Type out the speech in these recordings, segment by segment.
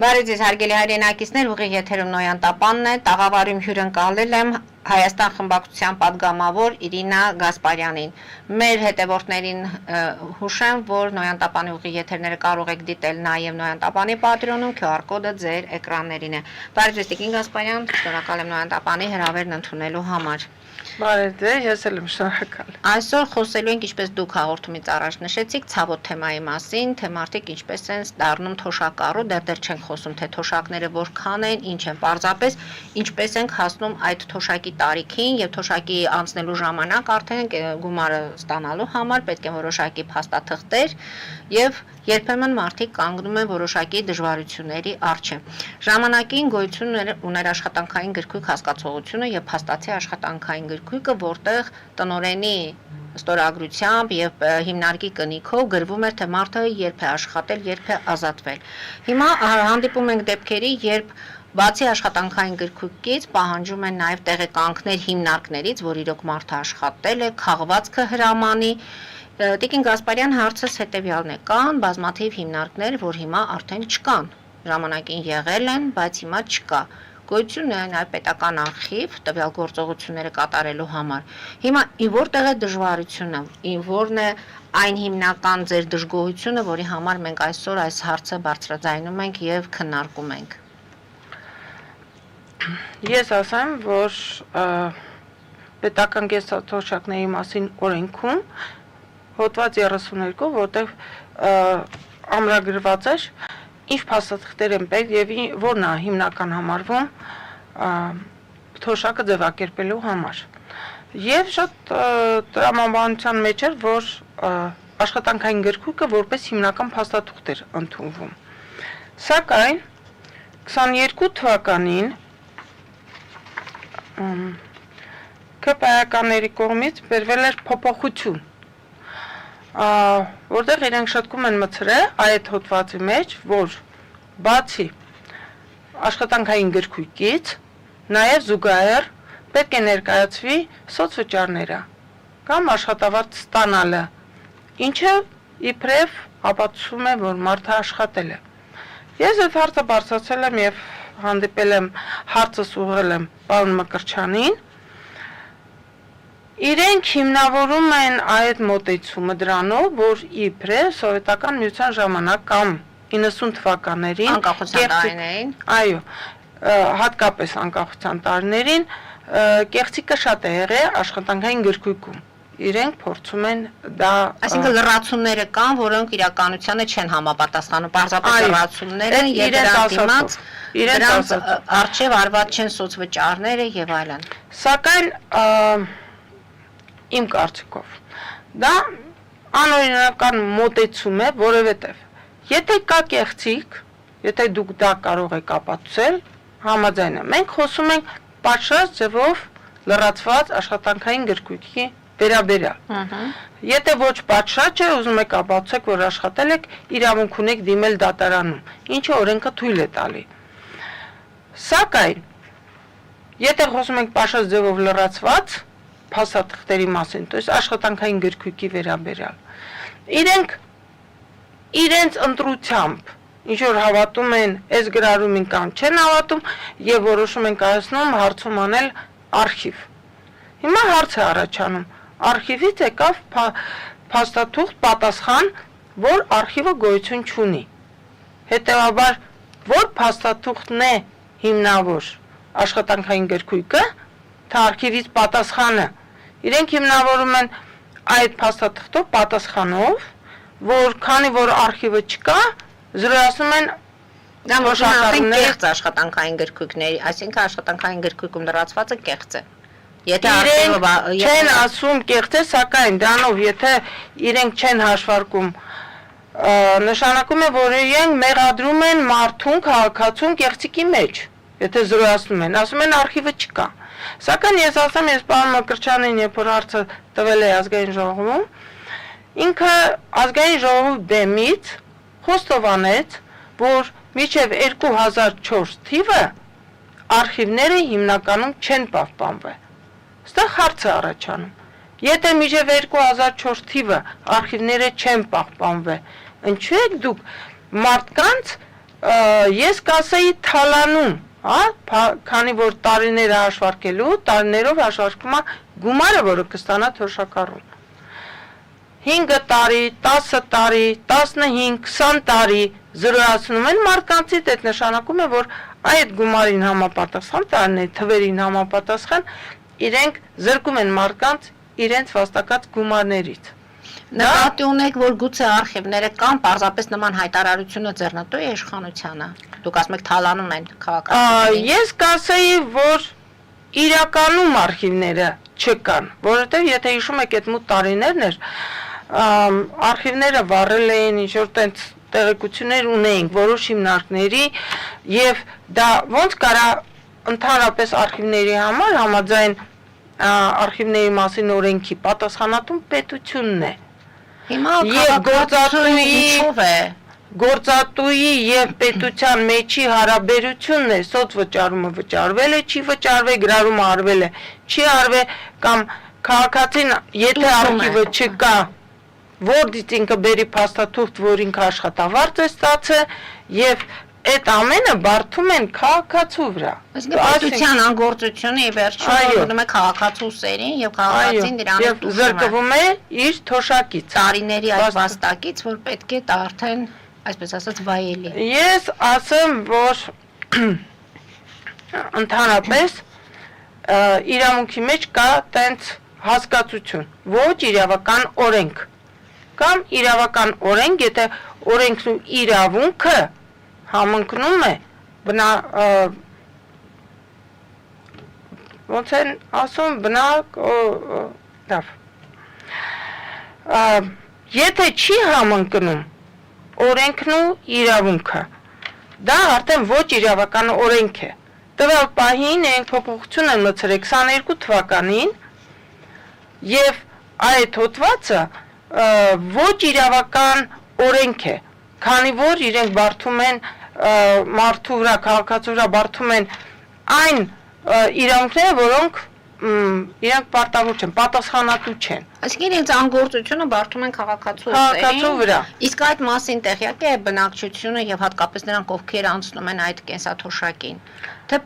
Բարև ձեզ հարգելի հայրենակիցներ, ուղիղ եթերում Նոյան Տապանն է, տաղավարում հյուրընկալել եմ Հայաստան խմբակցության պատգամավոր Իրինա Գասպարյանին։ Մեր հետևորդներին հուշեմ, որ Նոյան Տապանի ուղիղ եթերները կարող եք դիտել նաև Նոյան Տապանի պատրոնում, QR կոդը ձեր էկրաններին է։ Բարև ձեզ Տիկին Գասպարյան, շնորհակալ եմ Նոյան Տապանի հրավերն ընդունելու համար։ Բարև ձեզ, ես էլ եմ շնորհակալ։ Այսօր խոսելու ենք, ինչպես դուք հաղորդումից առաջ նշեցիք, ցավոտ թեմայի մասին, թե մարդիկ ինչպես են դառնում թոշակառու, դեռ չենք խոսում, թե թոշակները որքան են, ինչ են, պարզապես ինչպես ենք հասնում այդ թոշակի տարիքին եւ թոշակի անցնելու ժամանակ արդեն գումարը ստանալու համար պետք է որոշակի փաստաթղթեր եւ երբեմն մարդիկ կանգնում են որոշակի դժվարությունների առջև։ Ժամանակին գոյություն ուներ աշխատանքային գրքույկ հասկացողությունը եւ փաստացի աշխատանքային գրքույկը, որտեղ տնօրենի ստորագրությամբ եւ հիմնարկի կնիքով գրվում էր, թե մարդը երբ է աշխատել, երբ է ազատվել։ Հիմա հանդիպում ենք դեպքերի, երբ բացի աշխատանքային գրքույկից պահանջում են նաև տեղեկանքներ հիմնարկներից, որ իրոք մարդը աշխատել է, քաղվածքը հրամանի։ Տիկին Գասպարյան, հարցս հետևյալն է. կան բազմաթիվ հիմնարկներ, որ հիմա արդեն չկան։ Ժամանակին եղել են, բայց հիմա չկա։ Գոյություն է նաև պետական արխիվ տվյալ գործողությունները կատարելու համար։ Հիմա որտեղ է դժվարությունը, որն է այն հիմնական ձեր դժգոհությունը, որի համար մենք այսօր այս հարցը բարձրաձայնում ենք եւ քննարկում ենք։ Ես ասեմ, որ պետական կենսաթոշակների մասին օրենքում հոդված 32, որտեղ ամրագրված է ինչ փաստաթղթեր են պետք եւ որն է հիմնական համարվում թոշակը ձևակերպելու համար։ Եվ շատ տրամաբանության մեջ էր, որ աշխատանքային գրքույկը որպես հիմնական փաստաթուղթ էր ընդունվում։ Սակայն 22 թվականին ԿՊԱ-ականների կողմից բերվել էր փոփոխություն, որտեղ իրենք շտկում են մտցրել այդ հոդվածի մեջ, որ բացի աշխատանքային գրքույկից նաև զուգահեռ պետք է ներկայացվի սոցվճարները կամ աշխատավարձ ստանալը, ինչը իբրև ապացուցում է, որ մարդը աշխատել է։ Ես այդ հարցը բարձրացրել եմ եւ հանդիպել եմ, հարցս ուղղել եմ պարոն Մկրտչյանին։ Իրենք հիմնավորում են այդ մոտեցումը դրանով, որ իբրև սովետական միության ժամանակ կամ 90 թվականներին անկախության տարիներին, այո, հատկապես անկախության տարիներին կեղծիկը շատ է եղել աշխատանքային գրքույկում։ Իրենք փորձում են դա, այսինքն լրացումները կան, որոնք իրականությանը չեն համապատասխանում, պարզապես լրացումներ են եւ դրանց արժեվ արված չեն սոցվճարները եւ այլն։ Սակայն իմ կարծիքով դա անօրինական մոտեցում է, որովհետեւ եթե կա կեղծիկ, եթե դուք դա կարող եք ապացուցել, համաձայն եմ։ Մենք խոսում ենք պատշաճ ձևով լրացված աշխատանքային գրքույկի վերաբերյալ։ Եթե ոչ պատշաճ է, ուզում եք ապացուցեք, որ աշխատել եք, իրավունք ունեք դիմել դատարանում, ինչը օրենքը թույլ է տալի։ Սակայն եթե խոսում ենք պատշաճ ձևով լրացված փաստաթղթերի մասին, то есть աշխատանքային գրքույկի վերաբերյալ, իրենք իրենց ընտրությամբ ինչ որ հավատում են, այս գրառումին կամ չեն հավատում եւ որոշում են կայացնում հարցում անել արխիվ։ Հիմա հարց է առաջանում, արխիվից եկավ փաստաթուղթ պատասխան, որ արխիվը գոյություն չունի։ Հետևաբար, որ փաստաթուղթն է հիմնավոր աշխատանքային գրքույկը, թե արխիվից պատասխանը։ Իրենք հիմնավորում են այդ փաստաթղթով պատասխանով, որ քանի որ արխիվը չկա, զրոյացնում են դա ոչ կեղծ աշխատանքային գրքույկների, այսինքն աշխատանքային գրքույկում լրացվածը կեղծ է։ Եթե արխիվը չեն ասում կեղծ է, սակայն դրանով եթե իրենք չեն հաշվարկում, նշանակում է, որ իրենք մեղադրում են մարդուն քաղաքացուն կեղծիկի մեջ, եթե զրոյացնում են, ասում են արխիվը չկա։ Սակայն ես ասեմ, ես պարոն Մկրտչյանին երբ որ հարցը տվել է ազգային ժողովում, ինքը ազգային ժողովի բեմից խոստովանեց, որ մինչև 2004 թիվը արխիվները հիմնականում չեն պահպանվել։ Ստեղ հարց է առաջանում։ Եթե մինչև 2004 թիվը արխիվները չեն պահպանվել, ինչու եք դուք մարդկանց ես կասեի թալանում, հա, քանի որ տարիները հաշվարկելու, տարիներով հաշվարկվում է գումարը, որը կստանա թոշակառուն։ 5 տարի, 10 տարի, 15, 20 տարի զրոյացնում են մարդկանցից, այդ նշանակում է, որ այդ գումարին համապատասխան, տարիների թվերին համապատասխան, իրենք զրկում են մարդկանց իրենց վաստակած գումարներից։ Նկատի ունեք, որ գուցե արխիվները կամ պարզապես նման հայտարարությունը ձեռնտու է իշխանությանը։ Դուք ասում եք թալանում են քաղաքացիներին։ Ես կասեի, որ իրականում արխիվները չկան, որովհետև եթե հիշում եք այդ մութ տարիներն էր, արխիվները վառել էին, ինչ-որ տենց տեղեկություններ ունեինք որոշ հիմնարկների եւ դա ոնց կարա ընդհանրապես արխիվների համար համաձայն արխիվների մասին օրենքի պատասխանատուն պետությունն է։ Հիմա եւ գործատուի եւ պետության մեջի հարաբերությունն է, սոց վճարումը վճարվել է, չի վճարվել, գրառումը արվել է, չի արվել կամ քաղաքացին եթե արխիվը չկա, որից ինքը բերի փաստաթուղթ, որ ինքը աշխատավարձ է ստացել եւ այդ ամենը բարդում են քաղաքացու վրա։ Իսկ պետության անգործությունը ի վերջո դնում է քաղաքացու սերին եւ քաղաքացին դրանով զրկվում է իր թոշակից, տարիների այդ վաստակից, որ պետք է արդեն, այսպես ասած, վայելի։ Ես ասեմ, որ ընդհանրապես իրավունքի մեջ կա տենց հասկացություն, ոչ իրավական օրենք կամ իրավական օրենք, եթե օրենքն ու իրավունքը համընկնում է ոնց են ասում եթե չի համընկնում օրենքն ու իրավունքը, դա արդեն ոչ իրավական օրենք է։ Տվյալ պահին ենք փոփոխություն են մտցրել 22 թվականին եւ այդ հոդվածը ոչ իրավական օրենք է, քանի որ իրենք բարդում են մարդու վրա, քաղաքացու վրա բարդում են այն իրավունքները, որոնք իրենք պարտավոր չեն, պատասխանատու չեն։ Այսինքն իրենց անգործությունը բարդում են քաղաքացու վրա։ Իսկ այդ մասին տեղյակ է բնակչությունը եւ հատկապես նրանք, ովքեր անցնում են այդ կենսաթոշակին։ Թե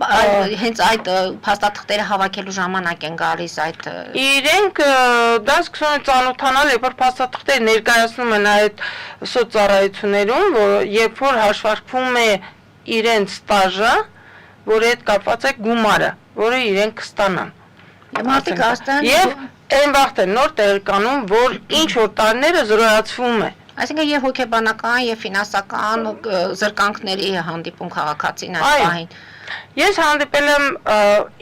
հենց այդ փաստաթղթերը հավաքելու ժամանակ են գալիս այդ իրենք դա սկսում են ծանոթանալ, երբ որ փաստաթղթերը ներկայացնում են այդ սոցցառայություններում, որ երբ որ հաշվարկվում է իրենց ստաժը, որի հետ կապված է գումարը, որը իրենք կստանան։ Մարդիկ աստան եւ այն վաղտեն նոր տեղեկանում, որ ինչ որ տարիները զրոյացվում է։ Այսինքն եւ հոգեբանական եւ ֆինանսական զրկանքների հանդիպում քաղաքացին այս պահին։ Ես հանդիպել եմ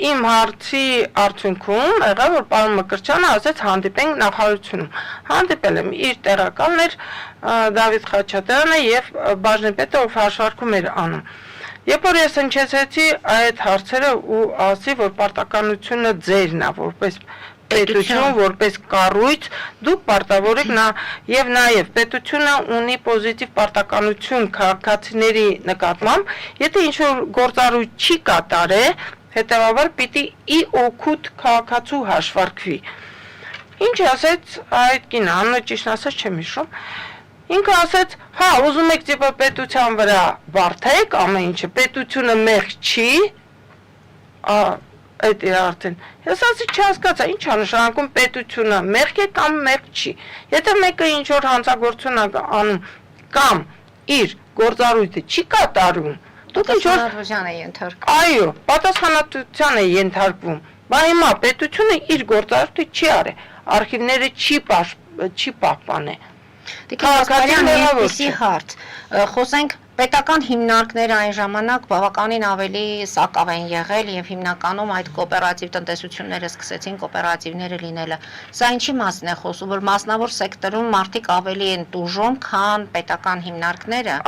իմ հարցի արդյունքում, եղավ որ պարոն Մկրտչյանը ասեց հանդիպենք նախարարությունում։ Հանդիպել եմ իր տեղակալներ Դավիթ Խաչատրյանը եւ բաժնեպետը, ով հաշվարկում էր անում։ Երբ որ ես հնչեցեցի այդ հարցերը ու ասի, որ պարտականությունը ձերն է, որպես պետություն, որպես կառույց, դուք պարտավոր եք եւ նաեւ պետությունը ունի պոզիտիվ պարտականություն քաղաքացիների նկատմամբ, եթե ինչ-որ գործառույթ չի կատարել, հետեւաբար պիտի ի օգուտ քաղաքացու հաշվարկվի։ Ինչ ասեց այդ կինը, անունը ճիշտ ասած չեմ հիշում։ Ինքը ասեց, հա, ուզում եք տիպը պետության վրա բարդեք ամեն ինչը, պետությունը մեղք չի, այդ է արդեն։ Ես ասի չհասկացա, ինչ է նշանակում պետությունը մեղք է կամ մեղք չի։ Եթե մեկը ինչ որ հանցագործություն է անում կամ իր գործառույթը չի կատարում, դուք ինչ որ պատասխանատվության է ենթարկվում։ Այո, պատասխանատվության է ենթարկվում։ Բա հիմա պետությունը իր գործառույթը չի արել, արխիվները չի պահպանել։ Քաղաքացիական երկուսի հարց, խոսենք պետական հիմնարկները այն ժամանակ բավականին ավելի սակավ են եղել եւ հիմնականում այդ կոոպերատիվ տնտեսությունները սկսեցին կոոպերատիվները լինելը։ Սա ինչի մասին է խոսում, որ մասնավոր սեկտորում մարդիկ ավելի են տուժում, քան պետական հիմնարկները։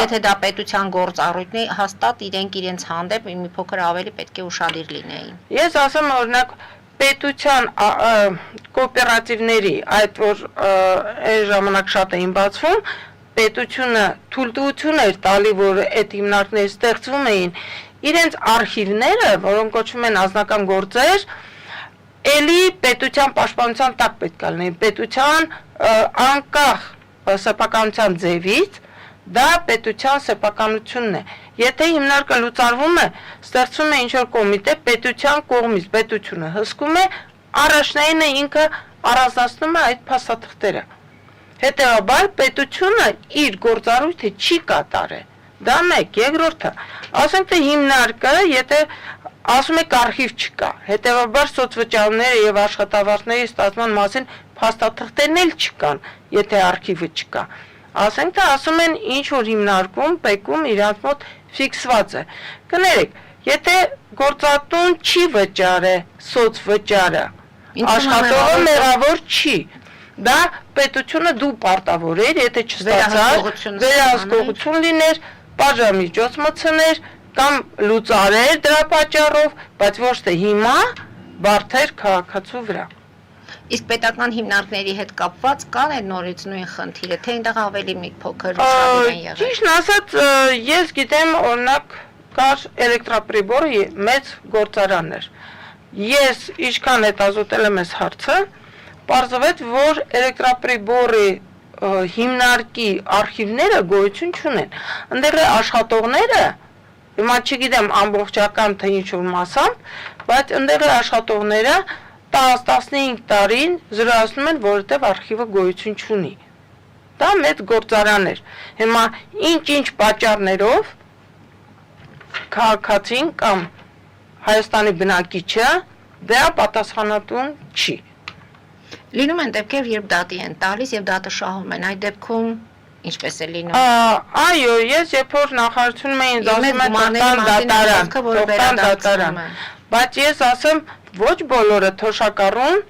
Եթե դա պետության գործառույթն է, հաստատ իրենց հանդեպ մի փոքր ավելի պետք է ուշադիր լինեին։ Ես ասեմ օրինակ պետության կոոպերատիվների, այդ որ այն ժամանակ շատ էին բացվում, պետությունը թույլտվություն էր տալի, որ այդ հիմնարկները ստեղծվում էին, իրենց արխիվները, որոնք կոչվում են անձնական գործեր, էլի պետության պաշտպանության տակ պետք է լինեն, պետության անկախ սեփականության ձևից, Դա պետության սեփականությունն է։ Եթե հիմնարկը լուծարվում է, ստեղծվում է ինչ-որ կոմիտե պետության կողմից, պետությունը հսկում է, առաջնայինը ինքը առանձնացնում է այդ փաստաթղթերը։ Հետևաբար պետությունը իր գործառույթը չի կատարել։ Դա մեկ, երկրորդը, ասենք թե հիմնարկը, եթե ասում եք արխիվ չկա, հետևաբար սոցվճարները եւ աշխատավարձների ստացման մասին փաստաթղթերն էլ չկան, եթե արխիվը չկա։ Ասենք թե ասում են ինչ որ հիմնարկում, պեկում իրանց մոտ ֆիքսված է։ Կներեք, եթե գործատուն չի վճարե սոցվճարը, աշխատողը մեղավոր չի։ Դա պետությունը դու պարտավոր էր, եթե չստացար, վերահսկողություն լիներ, պատժամիջոց մտցներ կամ լուծարեր դրա պատճառով, բայց ոչ թե հիմա բարդեր քաղաքացու վրա։ Իսկ պետական հիմնարկների հետ կապված կան այդ նորից նույն խնդիրը, թե այնտեղ ավելի մի փոքր ուշադիր են եղել։ Ճիշտն ասած, ես գիտեմ, օրինակ կար էլեկտրապրիբորը մեծ գործարան էր։ Ես ինչքան հետազոտել եմ այս հարցը, պարզվեց, որ էլեկտրապրիբորի հիմնարկի արխիվները գոյություն չունեն։ Այնտեղ աշխատողները, հիմա չգիտեմ ամբողջական թե ինչ-որ մասամբ, բայց այնտեղ աշխատողները 10-15 տարին զրոյացնում են, որովհետև արխիվը գոյություն չունի։ Դա մեծ գործարան էր։ Հիմա ինչ-ինչ պատճառներով քաղաքացին կամ Հայաստանի բնակիչը դա պատասխանատուն չի։ Լինում են դեպքեր, երբ դատի են տալիս եւ դատը շահում են, այդ դեպքում ինչպես է լինում։ Այո, ես երբ որ նախարարությունում էին ասում են դատարան, բայց ես ասեմ ոչ բոլորը թոշակառուն,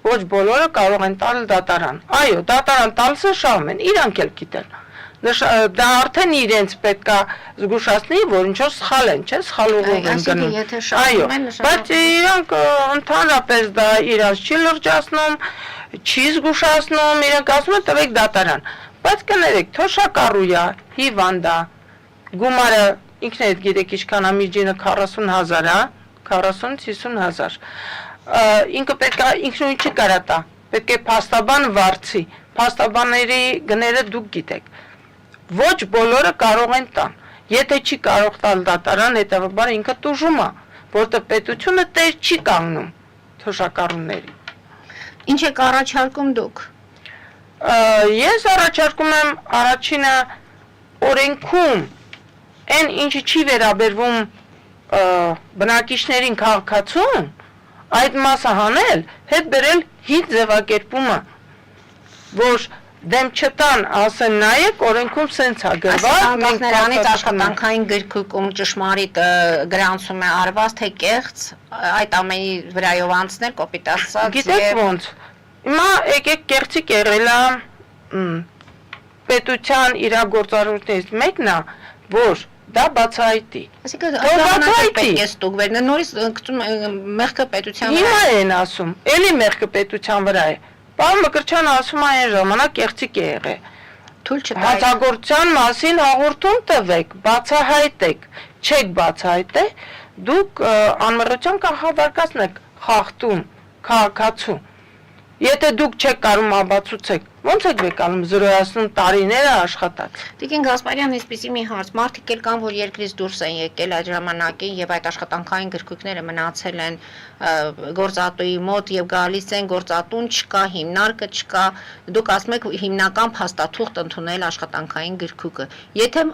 ոչ բոլորը կարող են տալ դատարան։ Այո, դատարան տալսը շահում են, իրանք էլ գիտեն։ Դա արդեն իրենց պետքա զգուշացնի, որ ինչ-որ սխալ են, չէ, սխալուղով են գնում։ Այո, բայց իրանք ընդհանրապես դա իրանց չի լրջացնում, չի զգուշացնում, իրանք ասում են տվեք դատարան։ Բայց կներեք, թոշակառույա, հիվանդա, գումարը ինքներդ գիտեք ինչքան է միջինը 40,000 է, 40-50,000։ Ինքը պետք է ինքնուրույն չի կարա տա, պետք է փաստաբան վարձի, փաստաբանների գները դուք գիտեք։ Ոչ բոլորը կարող են տան, եթե չի կարող տալ դատարան, հետևաբար ինքը տուժում է, որտեղ պետությունը տեր չի կանգնում թոշակառուների։ Ինչ եք առաջարկում դուք։ Ես առաջարկում եմ առաջինը օրենքում այն ինչը չի վերաբերվում բնակիչներին քաղաքացուն, այդ մասը հանել, հետ բերել հիտ ձևակերպումը, որ դեմ չտան, ասեն նայեք, օրենքում սենց է գրված, Անկախներանից աշխատանքային գրքույկում ճշմարիտ գրանցում է արված, թե կեղծ, այդ ամենի վրայով անցնել, կոպիտ ասած։ Գիտեք ոնց, հիմա եկեք կեղծիկ եղել է պետության իրագործառույթներից մեկն է, որ դա բացահայտի։ Այսինքն այդ պետք է ստուգվել, նորից մեղքը պետության վրա։ Հիմա են ասում, էլի մեղքը պետության վրա է։ Պարոն Մկրտչյանը ասում է այն ժամանակ կեղծիկ է եղել։ Թույլ չտայ։ Հանցագործության մասին հաղորդում տվեք, բացահայտեք, չեք բացահայտել, դուք անմեղության կահավարկածն եք խախտում քաղաքացու։ Եթե դուք չեք կարող ապացուցեք, ո՞նց եք վեկանում զրոյացնում տարիները աշխատած։ Տիկին Գասպարյան, այսպեսի մի հարց, մարդիկ էլ կան, որ երկրից դուրս են եկել այդ ժամանակին եւ այդ աշխատանքային գրքույկները մնացել են գործատուի մոտ եւ գալիս են գործատուն չկա, հիմնարկը չկա, դուք ասում եք հիմնական փաստաթուղթ ընդունել աշխատանքային գրքույկը։ Եթե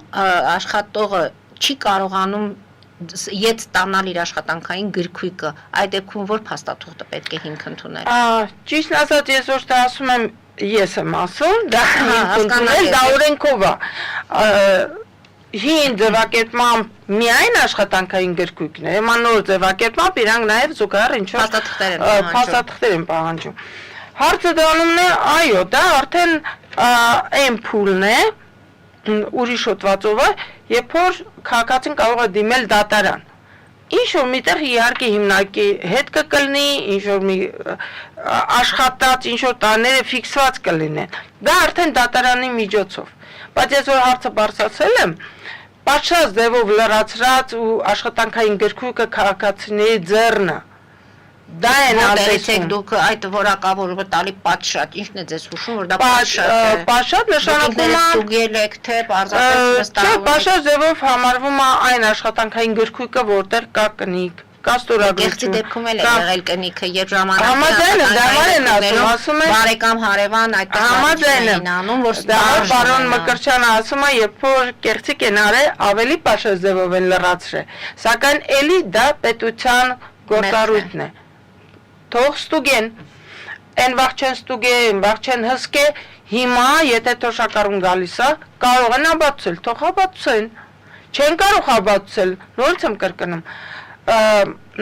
աշխատողը չի կարողանում Ետ ստանալ իր աշխատանքային գրքույկը, այդ դեպքում որ փաստաթուղթը պետք է հիմք ընդունել։ Ճիշտ ասած, ես ոչ թե ասում եմ, ես եմ ասում, դա ընդունել, դա օրենքով է։ Հին ձևակերպմամբ միայն աշխատանքային գրքույկն է, հիմա նոր ձևակերպմամբ իրանք նաև զուգահեռ ինչ-որ փաստաթղթեր են պահանջում։ Հարցը դառնում է, այո, դա արդեն այն փուլն է, ուրիշ հոդվածով է, երբ որ քաղաքացին կարող է դիմել դատարան։ Ինչ-որ միտեղ իհարկե հիմնարկի հետ կլինի, ինչ-որ մի աշխատած, ինչ-որ տարիները ֆիքսված կլինեն։ Դա արդեն դատարանի միջոցով։ Բայց ես որ հարցը բարձրացրել եմ, պատշաճ ձևով լրացրած ու աշխատանքային գրքույկը քաղաքացիների ձեռնը Դա են Որտեղից եք ասում։ դուք այդ որակավորումը տալի պատշաճ, ինչն է ձեզ հուշում, որ դա պատշաճ է։ Պատշաճ նշանակում է ստուգել եք, թե պարզապես Չէ, վստահում եք։ պատշաճ ձևով համարվում է այն աշխատանքային գրքույկը, որտեղ կա կնիկ, կա Գեղցի ստորագրություն։ դեպքում էլ է եղել կնիքը, երբ ժամանակին Համաձայն եմ, դա են ասում են բարեկամ հարևան այդտեղ Համաձայն եմ, անում, որ դա պարոն Մկրտչյանը ասում է, երբ որ կեղծիք են արել, ավելի պատշաճ ձևով են լրացրել, սակայն էլի դա պետության գործառույթն է։ Թող ստուգեն, այն վաղ չեն ստուգե, այն վաղ չեն հսկե, հիմա եթե թոշակառուն գալիս է, կարող են աբացել, թող աբացեն, չեն կարող աբացել, նորից եմ կրկնում,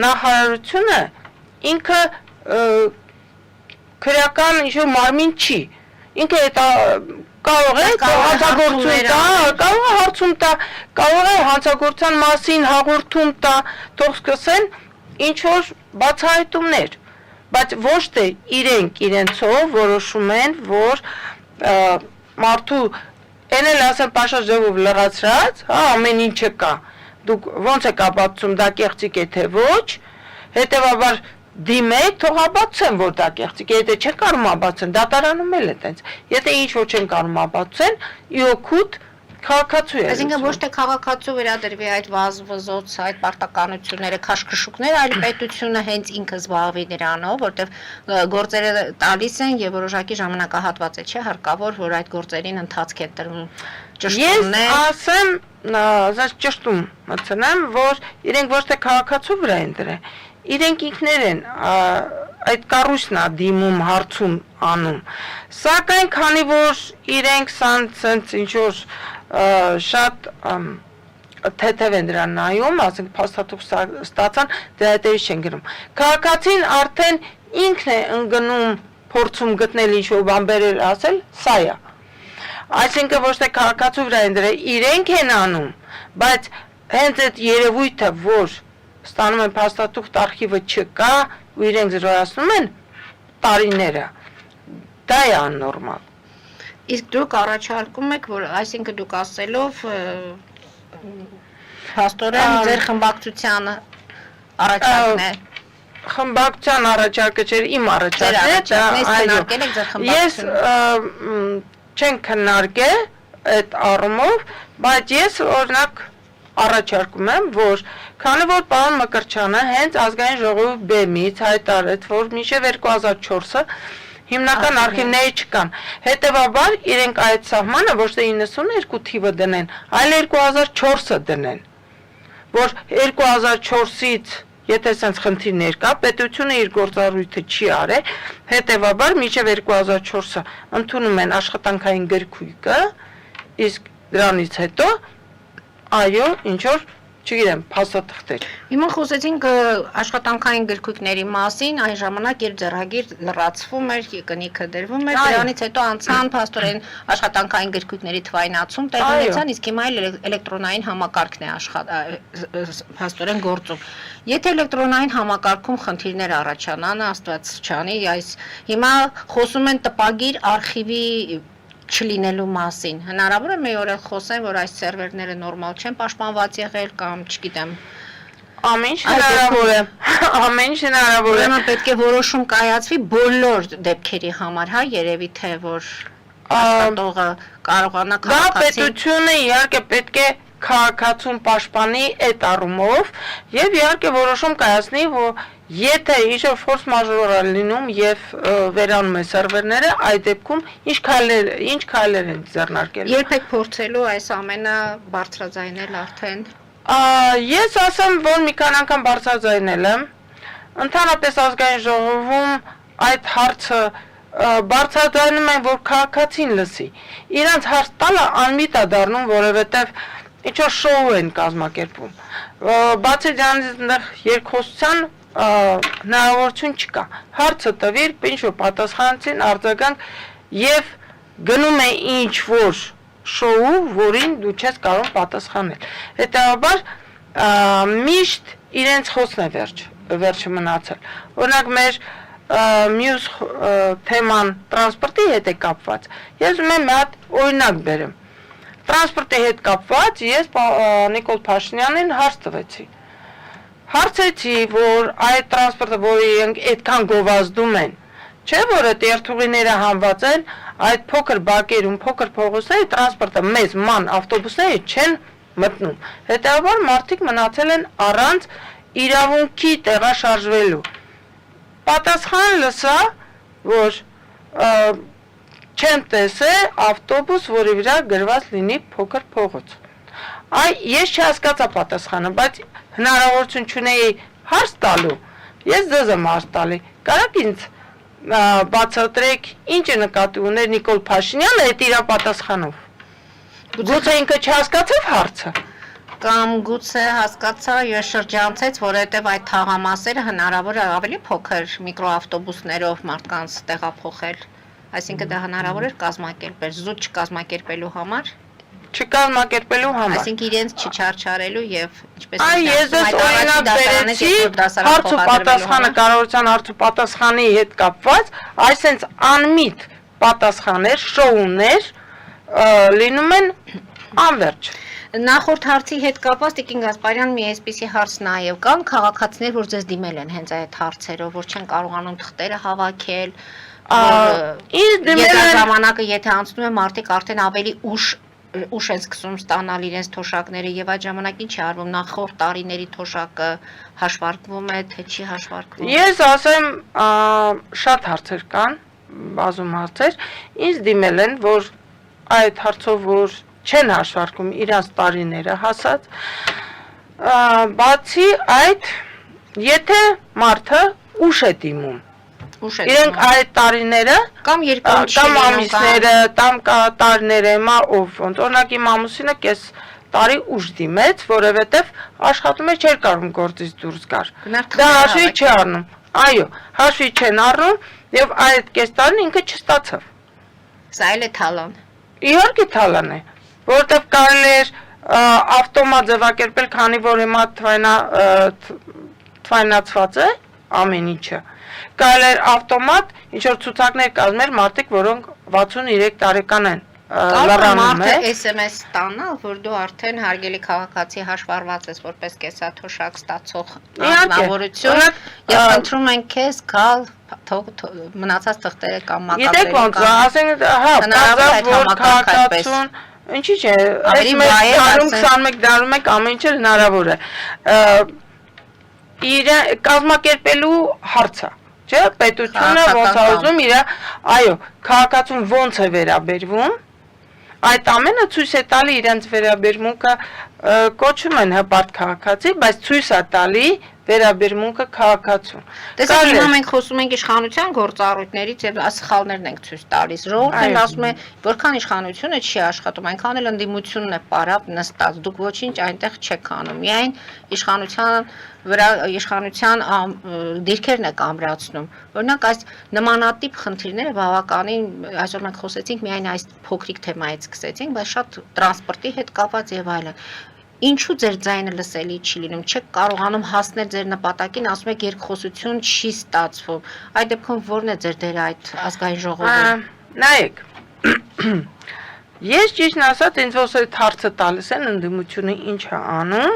նախարարությունը ինքը քրեական ինչ-որ մարմին չի, ինքը կարող է հանցագործություն տա, կարող է հարցում տա, կարող է հանցագործության մասին հաղորդում տա, թող սկսեն ինչ-որ բացահայտումներ, բայց ոչ թե իրենք իրենցով որոշում են, որ մարդու են էլ ասեն պաշած ձևով լրացրած, ամեն ինչը կա, դուք ոնց եք աբացում, դա կեղծիք է թե ոչ, հետևաբար դիմեք, թող աբացեն, որ դա կեղծիք է, եթե չեն կարող աբացեն, դատարանում էլ է տենց, եթե ինչ-որ չեն կարող աբացեն, իօքուտ քաղաքացու է։ Այսինքն ոչ թե քաղաքացու վերադրվի այդ վազվզոց, այդ պարտականությունները, քաշքշուկները, այլ պետությունը հենց ինքը զբաղվի դրանով, որտեղ գործերը տալիս են եւ որոշակի ժամանակահատված է, չէ, հարկավոր, որ այդ գործերին ընթացք է տրվում։ Ճշտումն է։ Ես ասեմ, ասած ճշտում մտցնեմ, որ իրենք ոչ թե քաղաքացու վրա են դրել, իրենք ինքներ են այդ կառույցն է դիմում հարցում անում, սակայն քանի որ իրենք սենց ինչ-որ շատ թեթև են դրան նայում, ասենք փաստաթուղթ ստացան, դրա հետևից չեն գնում։ Քաղաքացին արդեն ինքն է ընկնում փորձում գտնել ինչ-որ բան բերել ասել, սա է։ Այսինքն ոչ թե քաղաքացու վրա են դրել, իրենք են անում, բայց հենց այդ երևույթը, որ ստանում են փաստաթուղթ արխիվը չկա, ու իրենք զրոյացնում են տարիները, դա է աննորմալ։ Իսկ դուք առաջարկում եք, որ այսինքն դուք ասելով փաստորեն ձեր խմբակցությանը առաջարկն է։ Խմբակցության առաջարկը չէր, իմ առաջարկն է, ես չեն քննարկել այդ առումով, բայց ես օրինակ առաջարկում եմ, որ քանի որ պարոն Մկրտչյանը հենց ազգային ժողովի բեմից հայտարարեց, որ մինչև 2004-ը հիմնական արխիվների չկան, հետևաբար իրենք այդ սահմանը ոչ թե 92 թիվը դնեն, այլ 2004-ը դնեն, որ 2004-ից եթե սենց խնդիրներ կա, պետությունը իր գործառույթը չի արել, հետևաբար մինչև 2004-ը ընդունում են աշխատանքային գրքույկը, իսկ դրանից հետո այո, ինչ-որ, չգիտեմ, փաստաթղթեր։ Հիմա խոսեցինք աշխատանքային գրքույկների մասին, այն ժամանակ երբ ձեռագիր լրացվում էր, կնիքը դրվում էր, դրանից հետո անցան փաստորեն աշխատանքային գրքույկների թվայնացում տեղ ունեցան, իսկ հիմա էլ էլեկտրոնային համակարգն է փաստորեն գործում։ Եթե էլեկտրոնային համակարգում խնդիրներ առաջանան, Աստված չանի, հիմա խոսում են տպագիր արխիվի չլինելու մասին, հնարավոր է մի օր խոսեն, որ այս սերվերները նորմալ չեն պաշտպանված եղել կամ չգիտեմ։ Ամեն ինչ հնարավոր է, ամեն ինչ հնարավոր է։ Ուրեմն պետք է որոշում կայացվի բոլոր դեպքերի համար, հա, երևի թե որ աշխատողը կարողանա քաղաքացին։ Դա պետությունը իհարկե պետք է քաղաքացուն պաշտպանի այդ առումով եւ իհարկե որոշում կայացնի, որ եթե ինչ-որ ֆորս մաժոր է լինում եւ վերանում է սերվերները, այդ դեպքում ինչ քայլեր են ձեռնարկել։ Երբեք փորձելու այս ամենը բարձրաձայնել արդեն։ Ես ասեմ, որ մի քանի անգամ բարձրաձայնել եմ։ Ընդհանրապես ազգային ժողովում այդ հարցը բարձրաձայնում են, որ քաղաքացին լսի։ Իրանց հարց տալը անմիտ է դառնում, որովհետեւ ինչ-որ շոու են կազմակերպում։ Բացի դրանից երկխոսության հնարավորություն չկա։ Հարցը տվիր, ինչ-որ պատասխանեցին, արձագանք եւ գնում է ինչ-որ շոու, որին դու չես կարող պատասխանել։ Հետևաբար միշտ իրենց խոսն է վերջը մնացել։ Օրինակ մեր մյուս թեման տրանսպորտի հետ է կապված։ Ես ուզում եմ մի հատ օրինակ բերեմ։ Տրանսպորտի հետ կապված ես Նիկոլ Փաշինյանին հարց տվեցի։ հարցեցի, որ այդ տրանսպորտը, որը իրենք այդքան գովազդում են, չէ՞ որ այդ երթուղիները հանված են, այդ փոքր բակերում, փոքր փողոցների տրանսպորտը մեծ ման ավտոբուսները չեն մտնում։ Հետևաբար մարդիկ մնացել են առանց իրավունքի տեղաշարժվելու։ Պատասխան լսա, որ չեմ տեսել ավտոբուս, որի վրա գրված լինի փոքր փողոց։ Ես չհասկացա պատասխանը, բայց հնարավորություն չունեի հարց տալու, ես ձեզ եմ հարց տալի։ Կարաք ինձ բացատրեք, ինչ է նկատի ուներ Նիկոլ Փաշինյանը այդ իր պատասխանով։ Գուցե ինքը չհասկացավ հարցը։ Կամ գուցե հասկացա եւ շրջանցեց, որովհետեւ այդ թաղամասերը հնարավոր է ավելի փոքր միկրոավտոբուսներով մարդկանց տեղափոխել։ Այսինքն դա հնարավոր էր կազմակերպել, զուտ չկազմակերպելու համար։ Չկազմակերպելու համար։ Այսինքն իրենց չչարչարելու եւ ինչպես ես դες օրինակ բերեցի հարց ու պատասխանը կառավարության հարց ու պատասխանի հետ կապված, այսինքն անմիտ պատասխաններ, շոուներ լինում են անverջ։ Նախորդ հարցի հետ կապված Տիկին Գասպարյան մի այսպիսի հարց նաև կան քաղաքացիներ, որ ձեզ դիմել են հենց այդ հարցերով, որ չեն կարողանում թղթերը հավաքել, որ ժամանակը եթե անցնում է մարդիկ արդեն ավելի ուշ են սկսում ստանալ իրենց թոշակները եւ այդ ժամանակ ինչ է արվում նախորդ տարիների թոշակը հաշվարկվում է թե չի հաշվարկվում։ Ես ասեմ շատ հարցեր կան, բազում հարցեր, ինձ դիմել են, որ այդ հարցով որ չեն հաշվարկում իրանց տարիները հասած, բացի այդ, եթե մարդը ուշ է դիմում, իրենք այդ տարիները, կամ ամիսները, կամ տարիները, օրինակ իմ ամուսինը կես տարի ուշ դիմեց, որովհետև աշխատում է չէր կարում գործից դուրս գար, դա հաշվի չի առնում, այո, հաշվի չեն առնում և այդ կես տարին ինքը չստացավ։ Սա էլ է թալան։ Իհարկե թալան է, որովհետև կարելի էր ավտոմատ ձևակերպել, քանի որ հիմա թվայնացված է ամեն ինչը։ Կարելի էր ավտոմատ ինչ-որ ցուցակներ կազմել մարդիկ, որոնք 63 տարեկան են լռանում է։ SMS ստանալ, որ դու արդեն հարգելի քաղաքացի հաշվառված ես որպես կեսաթոշակ ստացող անձնավորություն եւ խնդրում ենք քեզ գալ մնացած թղթերը կամ մակագրերը։ Գիտեք ոնց, ասենք, որ քաղաքացուն ինչի՞ չէ, այս մեր 21 դարում եք ամեն ինչ հնարավոր է։ Իր կազմակերպելու հարցը, չէ՞, պետությունը ոնց է ուզում իր, այո, քաղաքացուն ոնց է վերաբերվում, այդ ամենը ցույց է տալի իրենց վերաբերմունքը կոչում են հպարտ քաղաքացի, բայց ցույց է տալի վերաբերմունքը քաղաքացուն։ Տեսեք, հիմա մենք խոսում ենք իշխանության գործառույթներից եւ սխալներն ենք ցույց տալիս։ Ժողովուրդն ասում է, որքան իշխանությունը չի աշխատում, այնքան էլ ընդդիմությունն է պարապ նստած։ Դուք ոչինչ այնտեղ չեք անում։ Միայն իշխանության դիրքերն եք ամրացնում։ Օրինակ այս նմանատիպ խնդիրները բավականին այսօր մենք խոսեցինք միայն այս փոքրիկ թեմայից սկսեցինք, բայց շատ տրանսպորտի հետ կապված եւ այլն։ Ինչու ձեր ձայնը լսելի չի լինում, չեք կարողանում հասնել ձեր նպատակին, ասում եք երկխոսություն չի ստացվում, այդ դեպքում ո՞րն է ձեր դերը այդ ազգային ժողովում։ Նայեք, ես ճիշտն ասած ինձ ոնց այդ հարցը տալիս են ընդդիմությունը ինչ է անում,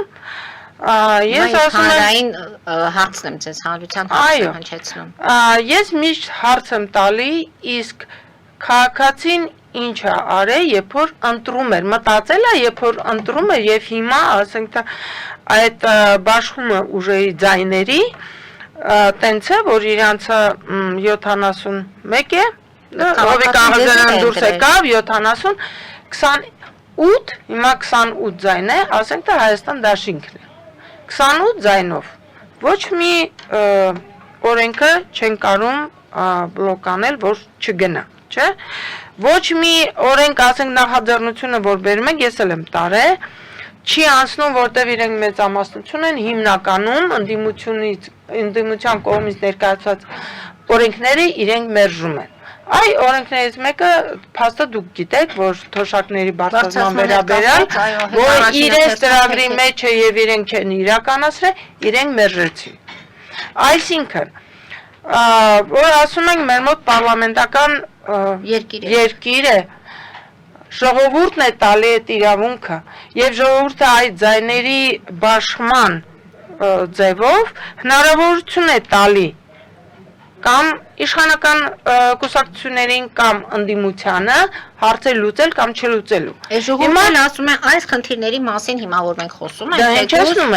ես ասում եմ հարցն եմ ձեզ հանրության հարցը հնչեցնում։ Ես միշտ հարց եմ տալի, իսկ քաղաքացին ինչ է արել, երբ որ ընտրում էր, մտածել է, երբ որ ընտրում էր եւ հիմա, ասենք այդ բաշխումը ուժերի ձայների, տենց է, որ իրանցը 71 է, Հովիկ Աղազարյան դուրս եկավ 70, 28, հիմա 28 ձայն է, ասենք Հայաստան դաշինքն է։ 28 ձայնով ոչ մի օրենքը չեն կարում բլոկանել, որ չգնա, չէ՞։ Ոչ մի օրենք, ասենք նախաձեռնությունը, որ բերում ենք, ես էլ եմ տարել, չի անցնում, որտեղ իրենք մեծամասնություն են, հիմնականում ընդդիմության կողմից ներկայացված օրենքները իրենք մերժում են։ Այ օրենքներից մեկը փաստը դուք գիտեք, որ թոշակների բարձրացման վերաբերյալ, որ իրենց ծրագրի մեջ է եւ իրենք չեն իրականացրել, իրենք մերժեցին։ Այսինքն, որ ասում ենք մեր մոտ պարլամենտական երկիր է, ժողովուրդն է տալի այդ իրավունքը եւ ժողովուրդը այդ ձայների բաշխման ձևով հնարավորություն է տալի կամ իշխանական կուսակցություններին կամ ընդդիմությանը հարցեր լուծել կամ չլուծելու։ Ժողովուրդն ասում է այս խնդիրների մասին հիմա որ մենք խոսում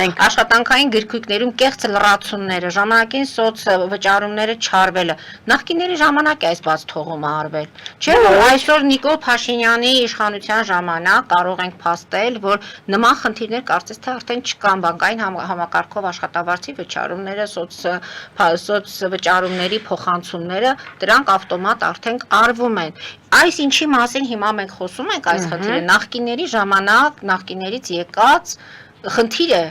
ենք, աշխատանքային գրքույկներում կեղծ լրացումները, ժամանակին սոցվճարումները չարվելը, նախկինների ժամանակ է այս բաց թողումը արվել։ Չէ՞ որ այսօր Նիկոլ Փաշինյանի իշխանության ժամանակ կարող ենք փաստել, որ նման խնդիրներ կարծես թե արդեն չկան, բանկային համակարգով աշխատավարձի վճարումները, սոցվճարումների փոխանցումները, դրանք ավտոմատ արդեն արվում են։ Այս ինչի մասին հիմա մենք խոսում ենք այս խնդիրը, նախկինների ժամանակ, նախկիներից եկած խնդիր է։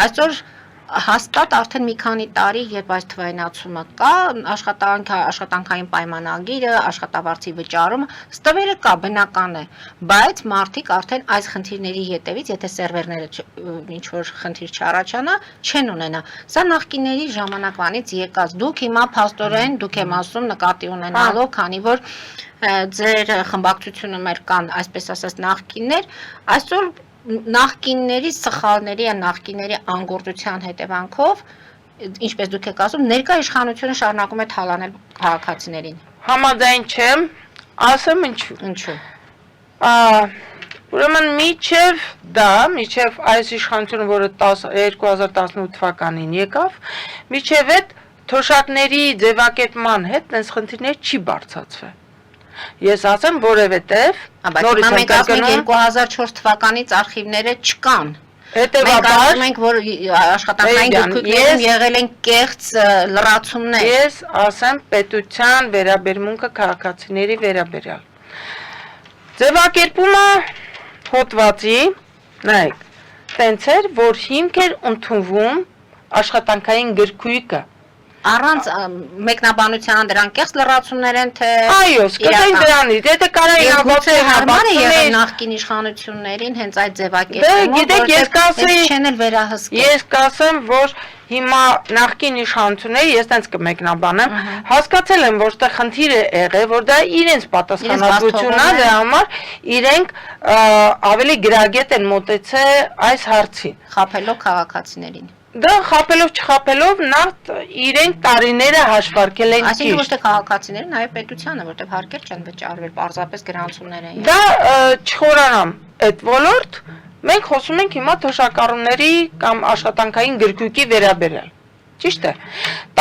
Այսօր հաստատ արդեն մի քանի տարի, երբ այս թվայնացումը կա, աշխատանքային պայմանագիրը, աշխատավարձի վճարումը, ստվերը կա, բնական է, բայց մարդիկ արդեն այս խնդիրների հետևից, եթե սերվերները ինչ որ խնդիր չառաջանա, չեն ունենա։ Սա նախկիների ժամանակվանից եկած։ Դուք հիմա փաստորեն, դուք եմ ասում նկատի ունենալով, քանի որ ձեր խմբակցությունը մեր կան, այսպես ասած, նախկիններ, այսօր նախկինների սխալների եւ նախկինների անգործության հետևանքով, ինչպես դուք եք ասում, ներկա իշխանությունը շարունակում է թալանել քաղաքացիներին։ Համաձայն չեմ, ասեմ ինչու։ Ինչու։ Ուրեմն միջև այս իշխանությունը, որը 2018 թվականին եկավ, միջև այդ թոշակների ձևակերպման հետ տես խնդիրներ չի բարձրացվել։ Ես ասեմ, որևէտև նորից մենք ասում ենք 2004 թվականից արխիվները չկան։ Հետևաբար մենք որ աշխատանքային գրքույկներում եղել են կեղծ լրացումներ։ Ես ասեմ պետության վերաբերմունքը քաղաքացիների վերաբերյալ։ Ձևակերպումը հոդվածի, նայեք, տենց էր, որ հիմք էր ընդունվում աշխատանքային գրքույկը։ Առանց մեկնաբանության դրան կեղծ լրացումներ են թե այո, սկսենք դրանից, եթե կարելի է հարմար է եղել նախկին իշխանություններին հենց այդ ձևակերպումը, որտեղ չեն էլ վերահսկել։ Ես կասեմ, որ հիմա նախկին իշխանությունները, ես տենց կմեկնաբանեմ, հասկացել են, որ այդտեղ խնդիր է եղել, որ դա իրենց պատասխանատվությունն է, դրա համար իրենք ավելի գրագետ են մոտեցել այս հարցին, խաբելով քաղաքացիներին։ Դա խաբելով չխաբելով նախ իրենք տարիները հաշվարկել են ճիշտ։ Այսինքն ոչ թե քաղաքացիները, նաև պետությանը, որտեղ հարկեր չեն վճարվել, պարզապես գրանցումներ են։ Դա չխորանամ այդ ոլորտ, մենք խոսում ենք հիմա թոշակառուների կամ աշխատանքային գրքույկի վերաբերյալ։ Ճիշտ է։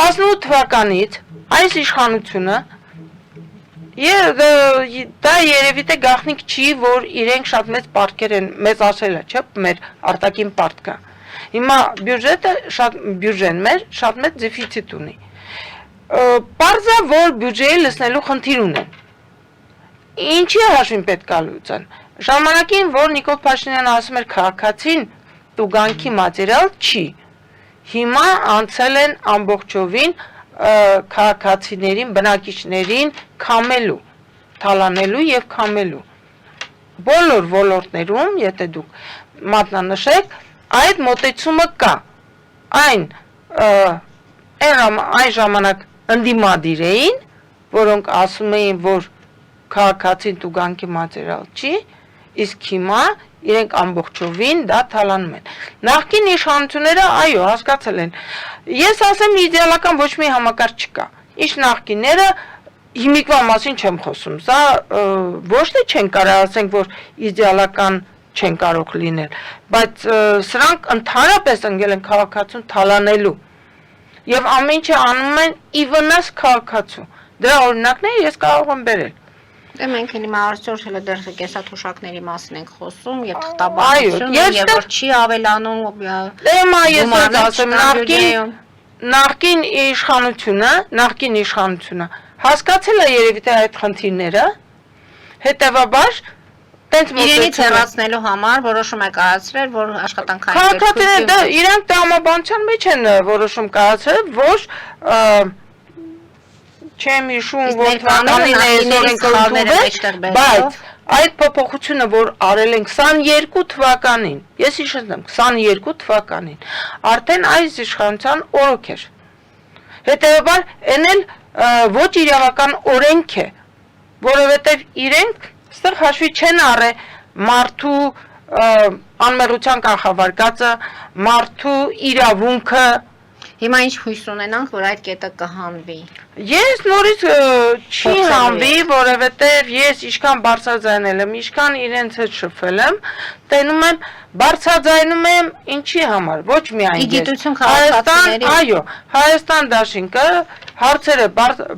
18 թվականից այս իշխանությունը դա երևի թե գաղտնիք չի, որ իրենք շատ մեծ պարտքեր են, մեծ ասելը, չէ՞, մեր արտաքին պարտքը։ Հիմա բյուջեն մեր շատ մեծ դեֆիցիտ ունի։ Պարզա, որ բյուջեի լցնելու խնդիր ունեն։ Ինչի հաշվին պետք է լուծեն։ Ժամանակին, որ Նիկոլ Փաշինյանը ասում էր քաղաքացին տուգանքի մատերիալ չի։ Հիմա անցել են ամբողջովին քաղաքացիներին, բնակիչներին քամելու, թալանելու եւ քամելու։ Բոլոր ոլորտներում, եթե դուք մատնանշեք, այդ մոտեցումը կա, այն ժամանակ ընդդիմադիր էին, որոնք ասում էին, որ քաղաքացին տուգանքի մատերիալ չի, իսկ հիմա իրենք ամբողջովին դա թալանում են։ Նախկին իշխանությունները, այո, հասկացել են, ես ասեմ իդեալական ոչ մի համակարգ չկա, ինչ նախկինները հիմիկվա մասին չեմ խոսում, սա ոչ թե չեն կարող ասենք, որ իդեալական չեն կարող լինել, բայց սրանք ընդհանրապես ընկել են քաղաքացուն թալանելու եւ ամեն ինչը անում են ի վնաս քաղաքացու։ Դրա օրինակները ես կարող եմ բերել։ Դե մենք հիմա արդյոք հələ դեռ կեսաթոշակների մասին ենք խոսում եւ թղթաբանությունը եւ որ չի ավելանում։ Դեմա ես ասեմ նախկին իշխանությունը հասկացել է երևի թե այդ խնդիրները, հետեւաբար իրենից հեռացնելու համար որոշում է կայացրել, որ աշխատանքային քաղաքացիները իրենք տրամաբանության մեջ են որոշում կայացրել, որ չեմ հիշում, որ թվականին այսօր ենք ընդունվել, բայց այդ փոփոխությունը, որ արել են 22 թվականին, ես հիշեցնեմ, 22 թվականին, արդեն այս իշխանության օրոք էր։ Հետևաբար, այն էլ ոչ իրավական օրենք է, որովհետև իրենք ստեղ հաշվի չեն առել մարդու անմեղության կանխավարկածը, մարդու իրավունքը։ Հիմա ինչ հույս ունենանք, որ այդ կետը կհանվի։ Ես նորից չի Փոխվելու հանվի, եք։ որովհետև ես ինչքան բարձրաձայնել եմ, ինչքան իրենց հետ շփվել եմ, տենում եմ, բարձրաձայնում եմ ինչի համար, ոչ միայն ես։ Իգիտություն քաղաքացիների- Այո, Հայաստան դաշինքը հարցերը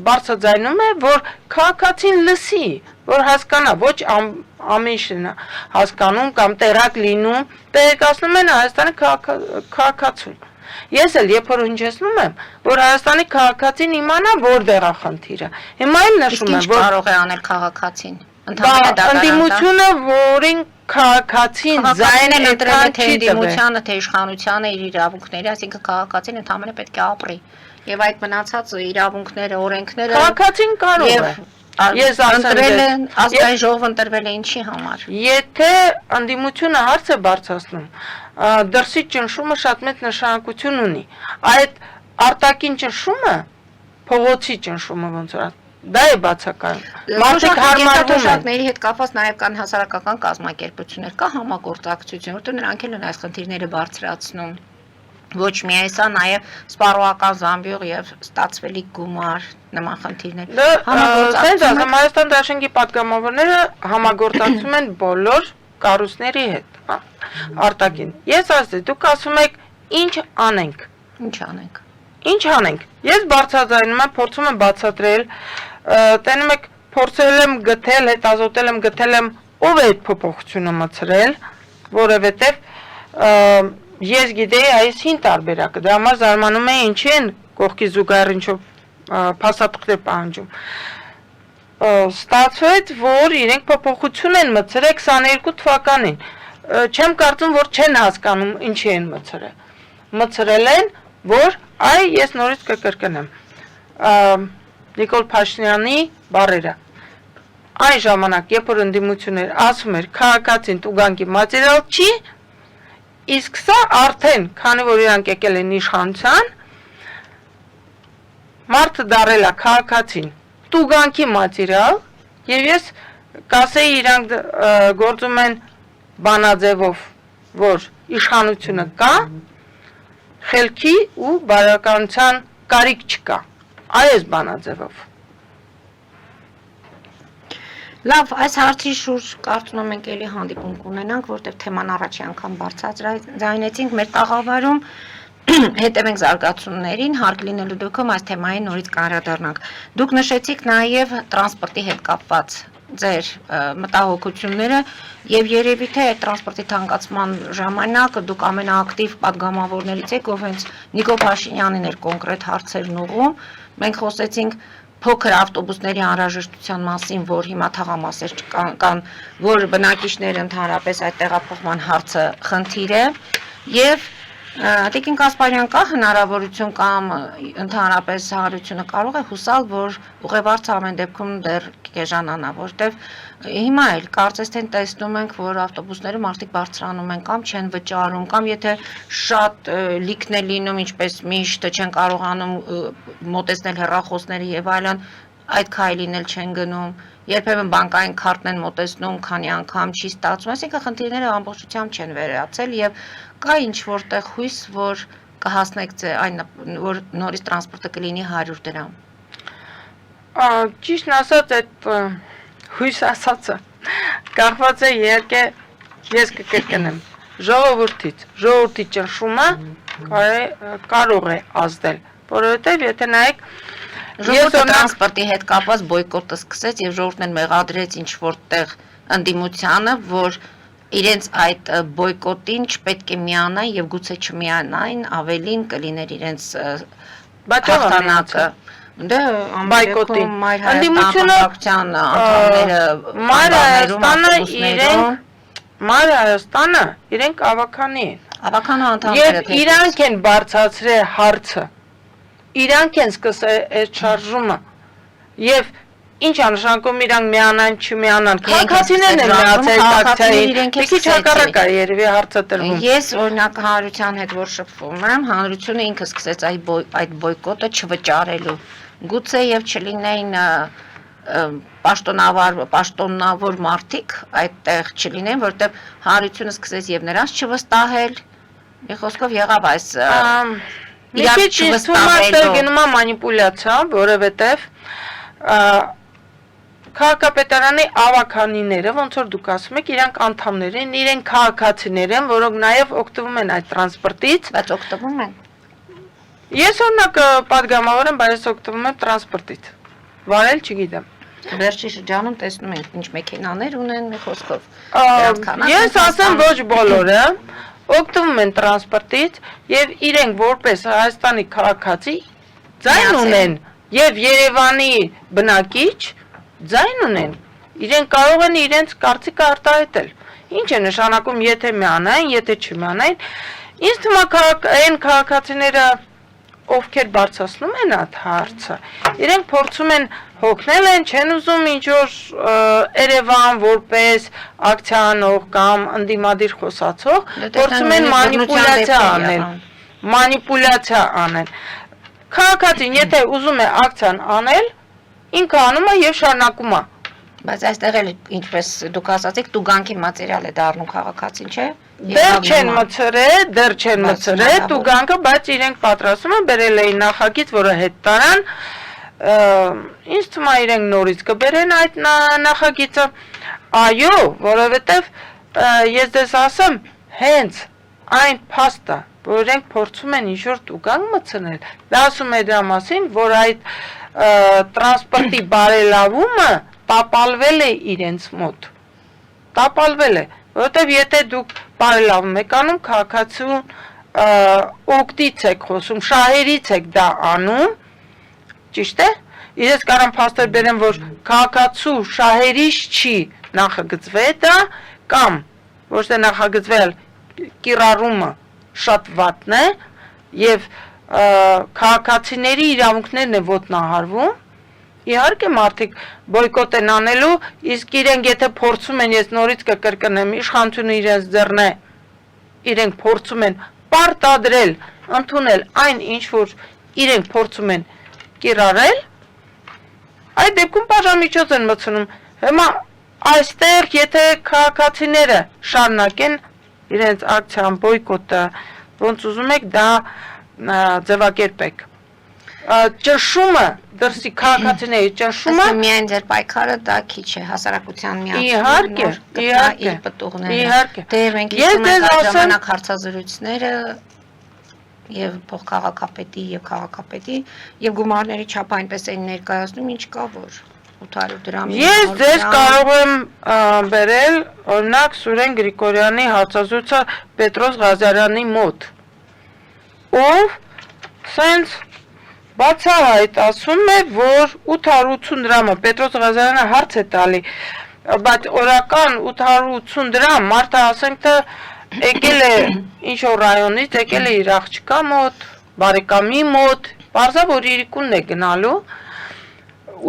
բարձրաձայնում է, որ քաղաքացին լսի, որ հասկանա, ոչ ամեն ինչն է հասկանում կամ տեղակ լինում, տեղեկացնում են Հայաստանի քաղաքացուն։ Ես էլ երբ որ հնչեցնում եմ, որ Հայաստանի քաղաքացին իմանա որտեղ է խնդիրը։ Հիմա էլ Իսկ նշում ինչ եմ, որ կարող է անել քաղաքացին։ Ընդհանրապես դատարան ընդդիմությունը, որին քաղաքացին ձայն ընտրել է այդքան թե չի տվել։ ընդդիմությանը, թե իշխանությանը իր իրավունքների, այսինքն քաղաքացին ընդհանրապես պետք է ապրի։ Եվ այդ մնացած իրավունքները, օրենքները Քաղաքացին կարող է։ Ես ասեմ ընտրել ձեզ, են, ազգային ժողովը ընտրվել է ինչի համար։ Եթե ընդդիմությունը հարց է բարձրացնում, դրսի ճնշումը շատ մեծ նշանակություն ունի։ Այդ արտաքին ճնշումը, փողոցի ճնշումը ոնց որ դա է բացակայում։ Մարդիկ հարմարվում են։ Թոշակների հետ կապված նաև կան հասարակական կազմակերպություններ, կա համագործակցություն, որտեղ նրանք էլ են այս խնդիրները բարձրացնում։ Ոչ միայն սա, նաև սպառողական զամբյուղ եւ ստացվելիք գումար նման խնդիրներ։ Համագործակցում Հայաստան դաշինքի պատգամավորները համագործակցում են բոլոր կառույցների հետ, արտաքին։ Ես ասեցի, դուք ասում եք, ինչ անենք։ Ինչ անենք։ Ինչ անենք։ Ես բարձրաձայնում եմ, փորձում եմ բացատրել, տենում եք, փորձել եմ գտել, հետազոտել եմ, գտել եմ ով է այդ փոփոխությունը մտցրել, որովհետև ես գիտեի այս հին տարբերակը, դրա համար զարմանում եմ ինչի են կողքի զուգահեռ ինչով փաստաթղթեր պահանջում։ Ստացվեց, որ իրենք փոփոխություն են մտցրել 22 թվականին։ Չեմ կարծում, որ չեն հասկանում ինչի են մտցրել։ Մտցրել են, որ ես նորից կկրկնեմ։ Նիկոլ Փաշինյանի բառերը։ Այն ժամանակ, երբ որ ընդդիմություններ ասում էր քաղաքացին տուգանքի մատերիալ չի, իսկ սա արդեն, քանի որ իրանք եկել են իշխանության, մարդը դարել է քաղաքացին տուգանքի մատերիալ, եւ ես կասեի իրանք գործում են բանաձևով, որ իշխանությունը կա, խելքի ու բարոյականության կարիք չկա, այս բանաձևով։ Լավ, այս հարցի շուրջ կարծում եմ մենք էլի հանդիպում կունենանք, որտեղ թեման առաջի անգամ բարձրացրեցինք մեր տաղավարում, հետևենք զարգացումներին, հարկ լինելու դեպքում այս թեմային նորից կանդրադառնանք։ Դուք նշեցիք նաև տրանսպորտի հետ կապված ձեր մտահոգությունները եւ երևի թե այդ տրանսպորտի թանկացման ժամանակ դուք ամենաակտիվ падգամավորներից եք, ով հենց Նիկոլ Փաշինյանին էր կոնկրետ հարցերն ուղղում։ Մենք խոսեցինք փոքր ավտոբուսների անհրաժեշտության մասին, որ հիմա թաղամասեր կան, որ բնակիչները ընդհանրապես այդ տեղափոխման հարցը խնդիր է եւ Տիկին Կասպարյան կա հնարավորություն կամ ընդհանրապես հանրությունը կարող է հուսալ, որ ուղևորը ամեն դեպքում դեռ կեժանանա, որտեվ հիմա էլ կարծես թե տեսնում ենք, որ ավտոբուսները մարդիկ բարձրանում են կամ չեն վճարում, կամ եթե շատ լիքն է լինում, ինչպես միշտ չեն կարողանում մոտեցնել հեռախոսները եւ այլն, այդ քայլին էլ չեն գնում, երբեմն բանկային քարտն են մոտեցնում, քանի անգամ չի ստացվում, այսինքն խնդիրները ամբողջությամբ չեն վերացել եւ կա ինչ որտեղ հույս, որ կհասնեք այն, որ նորից տրանսպորտը կլինի 100 դրամ։ Ճիշտն ասած, այդ հույս ասածը կախված է իհարկե ես կկրկնեմ ժողովրդի ճնշումը կարող է ազդել, որովհետև եթե նայեք ժողովուրդը տրանսպորտի հետ կապված բոյկոտը սկսեց եւ ժողովուրդն մեղադրեց ինչ որտեղ ընդդիմությանը, որ իրենց այդ բոյկոտին չպետք է միանան եւ գուցե չմիանային, ավելին կլիներ իրենց հաղթանակը։ Դե բոյկոտին ընդդիմության անդամները Մայր Հայաստանը իրենք ավականի են։ Ավականո անդամները Եվ իրանք են բարձրացրել հարցը։ Իրանք են սկսել այդ շարժումը։ Եվ ինչ անշանակում իրանք միանան, չմիանան։ Քաղաքացիներն են միացել տակցային։ Մի քիչ հակառակ է երևի հարցը տրվում։ Ես օրինակ հանրության հետ որ շփվում եմ, հանրությունը ինքը սկսեց այդ բոյկոտը չվճարելու։ Գուցե եւ չլինեին պաշտոնավոր մարդիկ այդտեղ չլինեն, որտեղ հանրությունը սկսեց եւ նրանց չվստահել։ Մի խոսքով եղավ այս մի քիչ ինստումենտալ գնում է մանիպուլյացիա, որովհետեւ քաղաքապետարանի ավականիները, ոնց որ դուք ասում եք, իրանք անդամներ են, իրենք քաղաքացիներ են, որոնք նաև օգտվում են այդ տրանսպորտից, բայց օգտվում են։ Ես օրինակ պատգամավոր եմ, բայց օգտվում եմ տրանսպորտից։ Վարել չգիտեմ։ Վերջի շրջանում տեսնում ենք ինչ մեքենաներ ունեն, մի խոսքով։ Ես ասեմ ոչ բոլորը օգտվում են տրանսպորտից եւ իրենք որպես Հայաստանի քաղաքացի ձայն ունեն եւ Երևանի բնակիչ ձայն ունեն, իրենք կարող են իրենց կարծիքը արտահայտել։ Ինչ է նշանակում, եթե միանային, եթե չմիանային։ Ինձ թվում է այն քաղաքացիները, ովքեր բարձրացնում են այդ հարցը, իրենք փորձում են հոգնել են, չեն ուզում ինչ-որ Երևան որպես ակցիանող կամ ընդդիմադիր խոսացող, փորձում են մանիպուլյացիա անեն։ Քաղաքացին, եթե ուզում է ակցիան անել, ինքը անում է եւ շարունակում է։ Բայց այստեղ էլ ինչպես դուք ասացիք, տուգանքի մատերիալ է դառնում քաղաքացին, չէ՞։ Դեռ չեն մցրել տուգանքը, բայց իրենք պատրաստում են բերել էին նախագիծ, որը հետ տարան։ Ինձ թվում է իրենք նորից կբերեն այդ նախագիծը։ Այո, որովհետեւ ես դες ասեմ, հենց այն փաստը, որ իրենք փորձում են ինչ-որ տուգանք մցնել, դա ասում է դրա մասին, որ այդ տրանսպորտի բարելավումը տապալվել է իրենց մոտ։ Տապալվել է, որովհետև եթե դուք բարելավում եք անում, քաղաքացու օգտից եք խոսում, շահերից եք դա անում, ճիշտ է։ Ես կարամ փաստեր բերեմ, որ քաղաքացու շահերից չի նախագծվել դա, կամ ոչ թե նախագծվել կիրառումը շատ վատն է եւ քաղաքացիների իրավունքներն է ոտնահարվում։ Իհարկե մարդիկ բոյկոտ են անելու, իսկ իրենք եթե փորձում են, ես նորից կկրկնեմ, իշխանությունը իրենց ձեռն է, իրենք փորձում են պարտադրել, ընդունել այն ինչ որ իրենք փորձում են կիրառել, այդ դեպքում բաժամիջոց են մտցնում։ Հիմա այստեղ եթե քաղաքացիները շարունակեն իրենց ակցիան բոյկոտը, ոնց ուզում եք դա ձևակերպեք։ Ճնշումը դրսի քաղաքացիների ճնշումը միայն ձեր պայքարը դա քիչ է հասարակության միացում իր պտուղները դեռ մենք հիշում ենք այդ ժամանակ հարցազրույցները եւ փոխքաղաքապետի եւ քաղաքապետի եւ գումարների չափ այնպես էին ներկայացնում ինչ կա որ 800 դրամ Ես ձեզ կարող եմ բերել օրինակ Սուրեն Գրիգորյանի հարցազրույցը Պետրոս Ղազարյանի մոտ ով սենց բացահայտ ասում է, որ 880 դրամը Պետրոս Ղազարյանը հարց է տալի, բայց օրական 880 դրամ մարդը ասենք թե եկել է ինչ-որ ռայոնից, եկել է իր աղջկա մոտ, բարեկամի մոտ, պարզա որ իրիկունն է գնալու,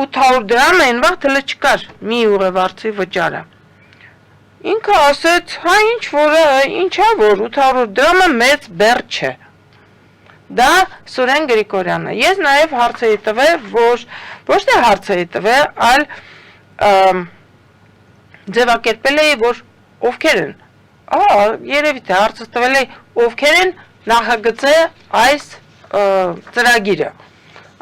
800 դրամ են վաղ թլը չկար մի ուղևորցի վճարը։ Ինքը ասեց, հա ինչա որ 800 դրամը մեծ բեռ չէ։ Դա Սուրեն Գրիգորյանը։ Ես նաև հարց էի տվել, որ ոչ թե հարց էի տվել, այլ ձևակերպել էի, որ ովքեր են։ Երևի թե հարցը տվել էի, ովքեր են նախագծել այս ծրագիրը։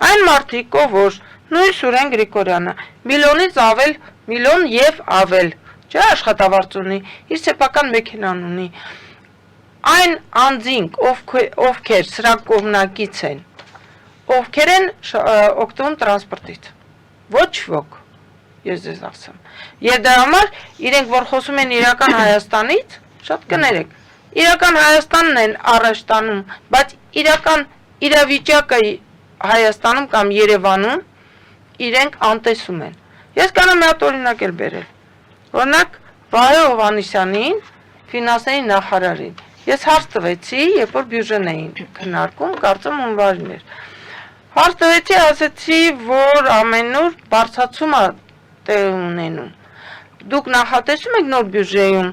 Այն մարդիկ, որ նույն Սուրեն Գրիգորյանը միլիոնից ավել, միլիոն եւ ավել, չէ՞ աշխատավարձ ունի, իր սեփական մեքենան ունի։ Այն անձինք, ովքեր սրա կողմնակից են, ովքեր են օգտվում տրանսպորտից, ոչ ոք, ես ձեզ ասեմ, և դրա համար իրենք որ խոսում են իրական Հայաստանից, շատ կներեք, իրական Հայաստանն են առաջ տանում, բայց իրական իրավիճակը Հայաստանում կամ Երևանում իրենք անտեսում են, ես կանեմ մի հատ օրինակ էլ բերել, օրինակ Վահե Հովհաննիսյանին, ֆինանսների նախարարին, Ես հարց տվեցի, երբ որ բյուջեն էին քննարկում, կարծում հունվարին էր։ Հարց տվեցի, ասեցի, որ ամեն օր բարձրացում է տեղ ունենում։ Դուք նախատեսում եք նոր բյուջեում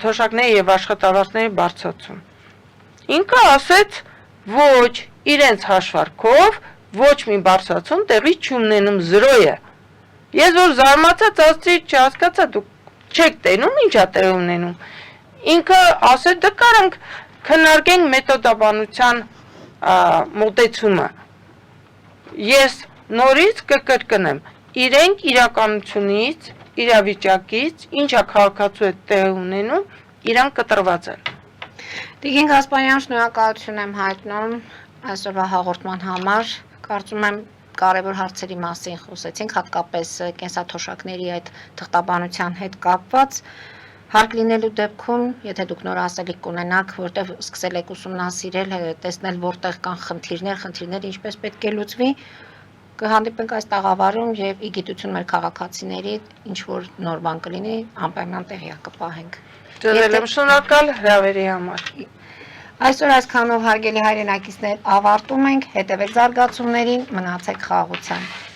թոշակների եւ աշխատավարձների բարձրացում։ Ինքը ասեց, ոչ, իրենց հաշվարկով ոչ մի բարձրացում տեղի չունենում 0 է։ Ես որ զարմացած ասացի, չհասկացա դուք չեք տենում ինչա տեղ ունենում։ Ինքը ասել դե կարանք քննարկենք մեթոդաբանության մոտեցումը։ Ես նորից կկրկնեմ, իրենք իրականությունից, իրավիճակից, ինչա քաղաքացու է տեղ ունենում, իրանք կտրված են։ Տիկին Գասպարյան, շնորհակալություն եմ հայտնում այսօրվա հաղորդման համար։ Կարծում եմ կարևոր հարցերի մասին խոսեցինք, հատկապես կենսաթոշակների այդ թղթաբանության հետ կապված։ Հարկ լինելու դեպքում, եթե դուք նոր ասելիք կունենաք, որտեղ սկսել եք ուսումնասիրել, տեսնել որտեղ կան խնդիրներ ինչպես պետք է լուծվի, կհանդիպենք այս տաղավարում եւ ի գիտություն մեր քաղաքացիների ինչ որ նոր բան կլինի, անպայման տեղյակ կպահենք։ Ձեզ եմ շնորհակալ հրավերի համար։ Այսօր այսքանով հարգելի հայրենակիցներ ավարտում ենք, հետևեք զարգացումներին, մնացեք խաղաղությամբ։